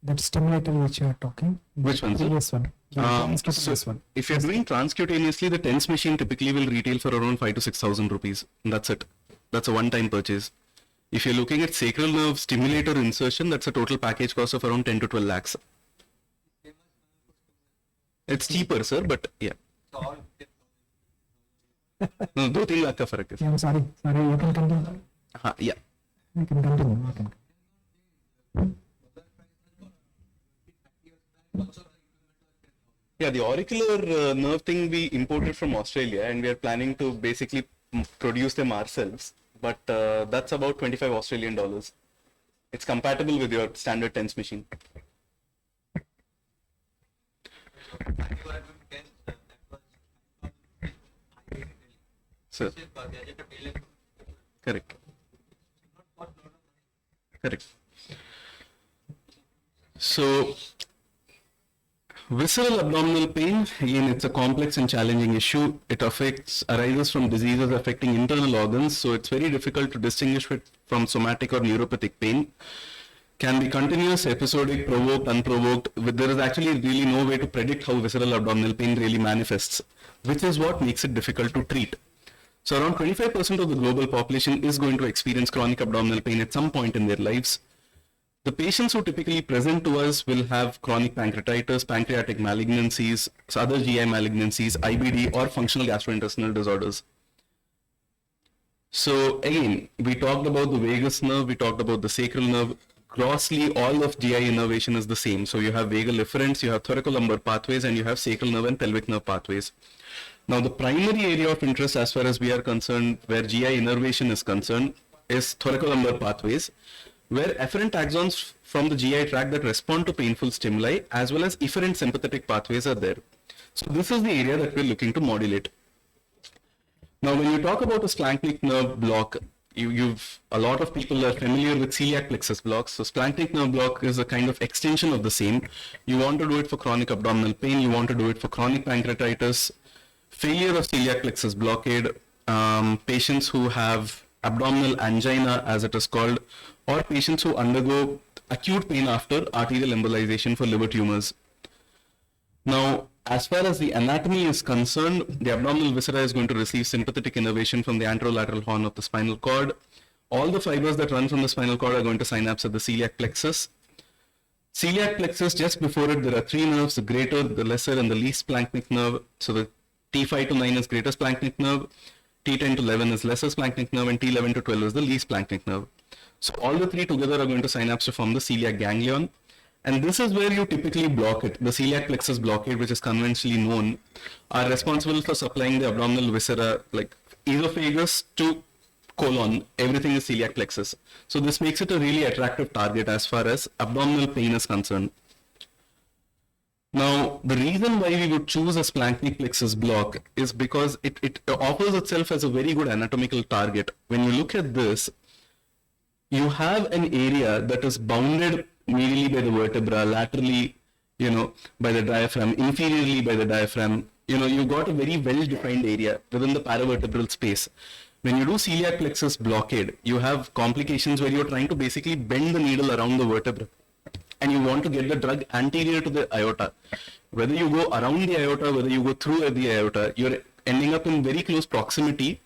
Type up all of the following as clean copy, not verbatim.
that stimulator which you are talking. Which one, sir? Previous one. So if you're doing transcutaneously, the TENS machine typically will retail for around 5 to 6,000 rupees. That's it. That's a one-time purchase. If you're looking at sacral nerve stimulator insertion, that's a total package cost of around 10 to 12 lakhs. It's cheaper, sir, but yeah. No, 2-3 lakh ka farak hai. Yeah, I'm sorry, you can continue. Yeah. You can continue. You can. Yeah, the auricular nerve thing we imported from Australia, and we are planning to basically produce them ourselves. But that's about 25 Australian dollars. It's compatible with your standard TENS machine. Sir. Correct. Correct. So, visceral abdominal pain, again, it's a complex and challenging issue. It arises from diseases affecting internal organs, so it's very difficult to distinguish it from somatic or neuropathic pain. Can be continuous, episodic, provoked, unprovoked. There is actually really no way to predict how visceral abdominal pain really manifests, which is what makes it difficult to treat. So around 25% of the global population is going to experience chronic abdominal pain at some point in their lives. The patients who typically present to us will have chronic pancreatitis, pancreatic malignancies, other GI malignancies, IBD, or functional gastrointestinal disorders. So again, we talked about the vagus nerve, we talked about the sacral nerve. Grossly, all of GI innervation is the same. So you have vagal efferents, you have thoracolumbar pathways, and you have sacral nerve and pelvic nerve pathways. Now, the primary area of interest as far as we are concerned, where GI innervation is concerned, is thoracolumbar pathways, where efferent axons from the GI tract that respond to painful stimuli, as well as efferent sympathetic pathways are there. So this is the area that we're looking to modulate. Now, when you talk about a splanchnic nerve block, a lot of people are familiar with celiac plexus blocks. So splanchnic nerve block is a kind of extension of the same. You want to do it for chronic abdominal pain, you want to do it for chronic pancreatitis, failure of celiac plexus blockade, patients who have abdominal angina, as it is called, or patients who undergo acute pain after arterial embolization for liver tumors. Now, as far as the anatomy is concerned, the abdominal viscera is going to receive sympathetic innervation from the anterolateral horn of the spinal cord. All the fibers that run from the spinal cord are going to synapse at the celiac plexus. Celiac plexus, just before it, there are 3 nerves, the greater, the lesser, and the least splanchnic nerve. So the T5 to 9 is greater splanchnic nerve, T10 to 11 is lesser splanchnic nerve, and T11 to 12 is the least splanchnic nerve. So all the 3 together are going to synapse to form the celiac ganglion. And this is where you typically block it. The celiac plexus blockade, which is conventionally known, are responsible for supplying the abdominal viscera, like esophagus to colon. Everything is celiac plexus. So this makes it a really attractive target as far as abdominal pain is concerned. Now, the reason why we would choose a splanchnic plexus block is because it offers itself as a very good anatomical target. When you look at this, you have an area that is bounded medially by the vertebra, laterally, by the diaphragm, inferiorly by the diaphragm. You got a very well-defined area within the paravertebral space. When you do celiac plexus blockade, you have complications where you're trying to basically bend the needle around the vertebra, and you want to get the drug anterior to the aorta. Whether you go around the aorta, whether you go through the aorta, you're ending up in very close proximity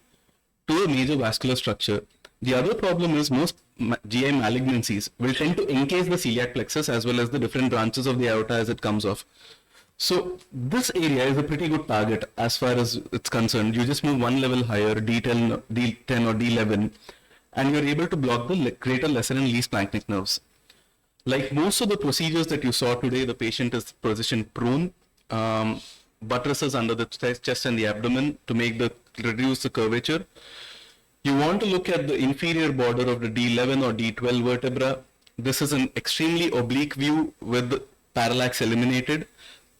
to a major vascular structure. The other problem is most GI malignancies will tend to encase the celiac plexus as well as the different branches of the aorta as it comes off. So this area is a pretty good target as far as it's concerned. You just move one level higher, D10 or D11, and you're able to block the greater, lesser, and least splanchnic nerves. Like most of the procedures that you saw today, the patient is position prone, buttresses under the chest and the abdomen to reduce the curvature. You want to look at the inferior border of the D11 or D12 vertebra. This is an extremely oblique view with parallax eliminated.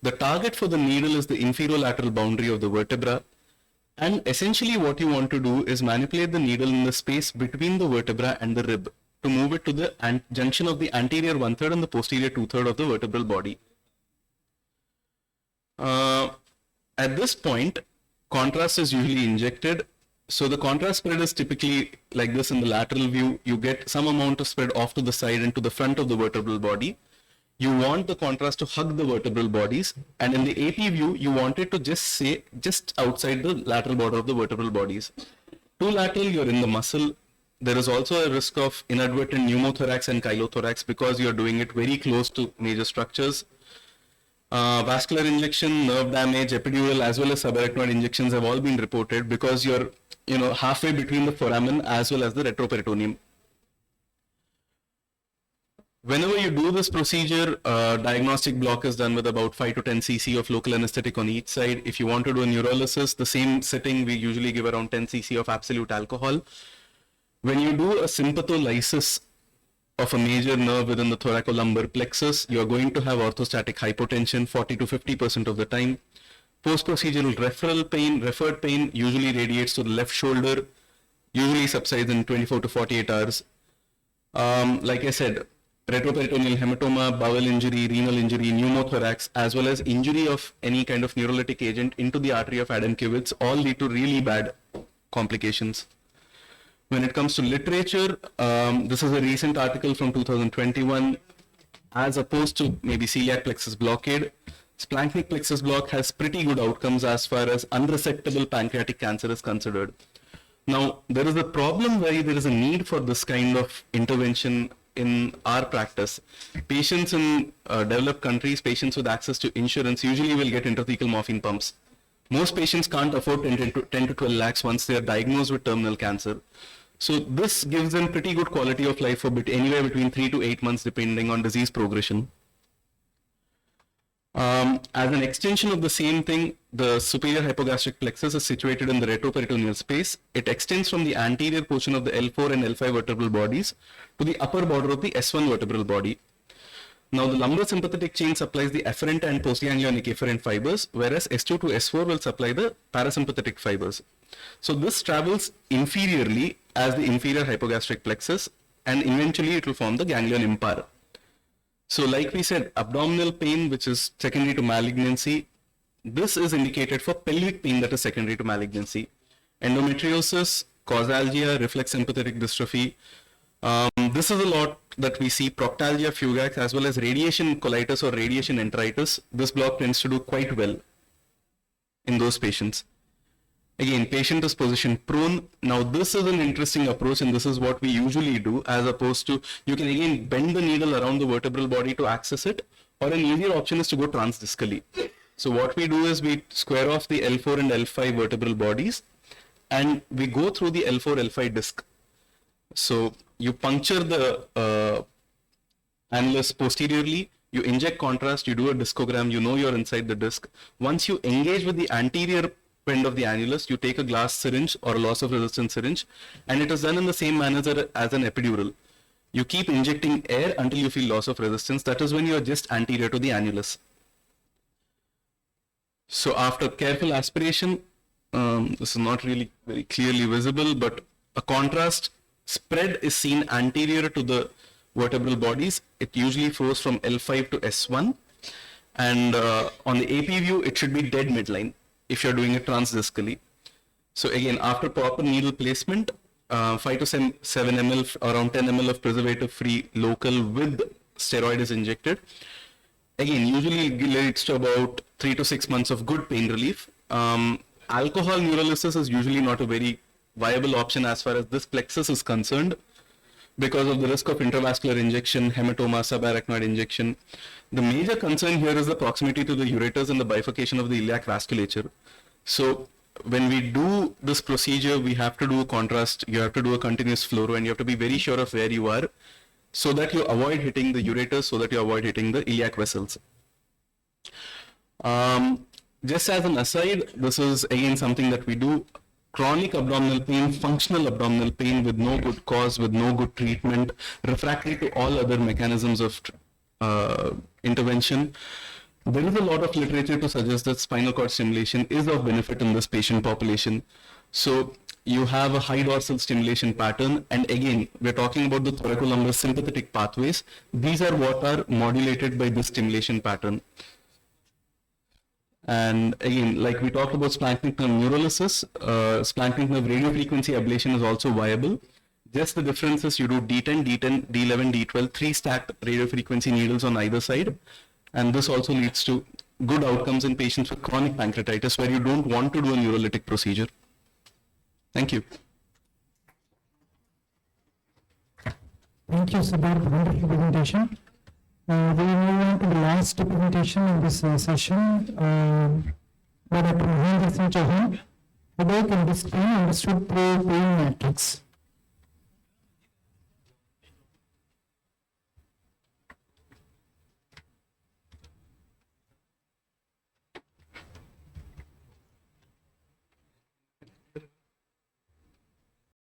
The target for the needle is the inferolateral boundary of the vertebra. And essentially what you want to do is manipulate the needle in the space between the vertebra and the rib to move it to the junction of the anterior 1/3 and the posterior 2/3 of the vertebral body. At this point, contrast is usually injected. So the contrast spread is typically like this in the lateral view. You get some amount of spread off to the side and to the front of the vertebral body. you want the contrast to hug the vertebral bodies, and in the AP view, you want it to just outside the lateral border of the vertebral bodies. Too lateral, you're in the muscle. There is also a risk of inadvertent pneumothorax and chylothorax because you're doing it very close to major structures. Vascular injection, nerve damage, epidural as well as subarachnoid injections have all been reported because you're halfway between the foramen as well as the retroperitoneum. Whenever you do this procedure, diagnostic block is done with about 5 to 10 cc of local anesthetic on each side. If you want to do a neurolysis, the same sitting, we usually give around 10 cc of absolute alcohol. When you do a sympatholysis of a major nerve within the thoracolumbar plexus, you are going to have orthostatic hypotension 40 to 50% of the time. Post-procedural referred pain usually radiates to the left shoulder, usually subsides in 24 to 48 hours. Like I said, retroperitoneal hematoma, bowel injury, renal injury, pneumothorax, as well as injury of any kind of neurolytic agent into the artery of Adam-Kivitz all lead to really bad complications. When it comes to literature, this is a recent article from 2021. As opposed to maybe celiac plexus blockade, splanchnic plexus block has pretty good outcomes as far as unresectable pancreatic cancer is considered. Now, there is a problem where there is a need for this kind of intervention in our practice. Patients in developed countries, patients with access to insurance usually will get intrathecal morphine pumps. Most patients can't afford 10 to 12 lakhs once they are diagnosed with terminal cancer. So this gives them pretty good quality of life for anywhere between 3 to 8 months depending on disease progression. As an extension of the same thing, the superior hypogastric plexus is situated in the retroperitoneal space. It extends from the anterior portion of the L4 and L5 vertebral bodies to the upper border of the S1 vertebral body. Now, the lumbar sympathetic chain supplies the afferent and postganglionic efferent fibers, whereas S2 to S4 will supply the parasympathetic fibers. So this travels inferiorly as the inferior hypogastric plexus, and eventually it will form the ganglion impar. So like we said, abdominal pain, which is secondary to malignancy, this is indicated for pelvic pain that is secondary to malignancy. Endometriosis, causalgia, reflex sympathetic dystrophy. This is a lot that we see, proctalgia fugax, as well as radiation colitis or radiation enteritis. This block tends to do quite well in those patients. Again, patient is position prone. Now, this is an interesting approach, and this is what we usually do, as opposed to, you can again bend the needle around the vertebral body to access it, or an easier option is to go transdiscally. So what we do is we square off the L4 and L5 vertebral bodies, and we go through the L4, L5 disc. So you puncture the annulus posteriorly, you inject contrast, you do a discogram, you know you're inside the disc. Once you engage with the anterior end of the annulus, you take a glass syringe or a loss of resistance syringe, and it is done in the same manner as an epidural. You keep injecting air until you feel loss of resistance. That is when you are just anterior to the annulus. So after careful aspiration, this is not really very clearly visible, but a contrast spread is seen anterior to the vertebral bodies. It usually flows from L5 to S1, and on the AP view, it should be dead midline if you're doing it transdiscally. So again, after proper needle placement, 5 to 7 ml, around 10 ml of preservative-free local with steroid is injected. Again, usually it leads to about 3 to 6 months of good pain relief. Alcohol neurolysis is usually not a very viable option as far as this plexus is concerned because of the risk of intravascular injection, hematoma, subarachnoid injection. The major concern here is the proximity to the ureters and the bifurcation of the iliac vasculature. So when we do this procedure, we have to do a contrast, you have to do a continuous fluoro, and you have to be very sure of where you are so that you avoid hitting the ureters, so that you avoid hitting the iliac vessels. Just as an aside, this is again something that we do. Chronic abdominal pain, functional abdominal pain with no good cause, with no good treatment, refractory to all other mechanisms of intervention. There is a lot of literature to suggest that spinal cord stimulation is of benefit in this patient population. So you have a high dorsal stimulation pattern, and again, we're talking about the thoracolumbar sympathetic pathways. These are what are modulated by this stimulation pattern. And again, like we talked about splanchnic nerve neurolysis, splanchnic nerve radiofrequency ablation is also viable. Just the difference is you do D10, D10, D11, D12, 3 stacked radiofrequency needles on either side. And this also leads to good outcomes in patients with chronic pancreatitis where you don't want to do a neurolytic procedure. Thank you. Thank you, Sidharth, for wonderful presentation. We will move on to the last presentation in this session by Dr. Mahendra Singh Chauhan, headache and disc pain understood through pain matrix.